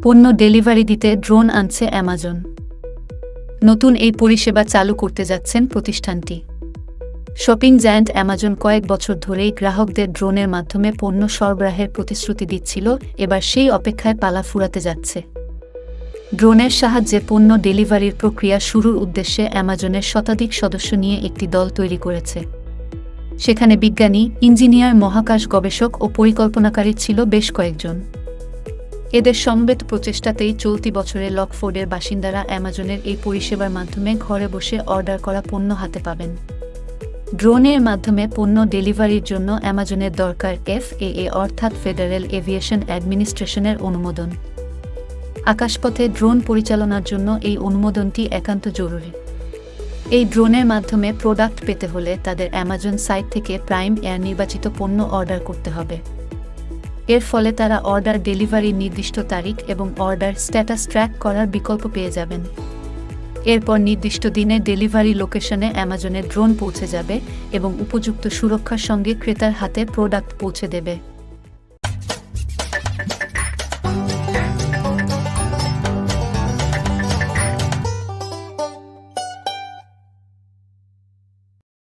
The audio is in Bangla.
পণ্য ডেলিভারি দিতে ড্রোন আনছে অ্যামাজন। নতুন এই পরিষেবা চালু করতে যাচ্ছেন প্রতিষ্ঠানটি। শপিং জায়ান্ট অ্যামাজন কয়েক বছর ধরেই গ্রাহকদের ড্রোনের মাধ্যমে পণ্য সরবরাহের প্রতিশ্রুতি দিচ্ছিল, এবার সেই অপেক্ষায় পালা ফুরাতে যাচ্ছে। ড্রোনের সাহায্যে পণ্য ডেলিভারির প্রক্রিয়া শুরুর উদ্দেশ্যে অ্যামাজনের শতাধিক সদস্য নিয়ে একটি দল তৈরি করেছে। সেখানে বিজ্ঞানী, ইঞ্জিনিয়ার, মহাকাশ গবেষক ও পরিকল্পনাকারী ছিল বেশ কয়েকজন। এদের সমবেত প্রচেষ্টাতেই চলতি বছরে লকফোর্ডের বাসিন্দারা অ্যামাজনের এই পরিষেবার মাধ্যমে ঘরে বসে অর্ডার করা পণ্য হাতে পাবেন। ড্রোনের মাধ্যমে পণ্য ডেলিভারির জন্য অ্যামাজনের দরকার FAA অর্থাৎ ফেডারেল এভিয়েশন অ্যাডমিনিস্ট্রেশনের অনুমোদন। আকাশপথে ড্রোন পরিচালনার জন্য এই অনুমোদনটি একান্ত জরুরি। এই ড্রোনের মাধ্যমে প্রোডাক্ট পেতে হলে তাদের অ্যামাজন সাইট থেকে প্রাইম এয়ার নির্বাচিত পণ্য অর্ডার করতে হবে। এর ফলে তারা অর্ডার ডেলিভারির নির্দিষ্ট তারিখ এবং অর্ডার স্ট্যাটাস ট্র্যাক করার বিকল্প পেয়ে যাবেন। এরপর নির্দিষ্ট দিনে ডেলিভারি লোকেশনে অ্যামাজনের ড্রোন পৌঁছে যাবে এবং উপযুক্ত সুরক্ষার সঙ্গে ক্রেতার হাতে প্রোডাক্ট পৌঁছে দেবে।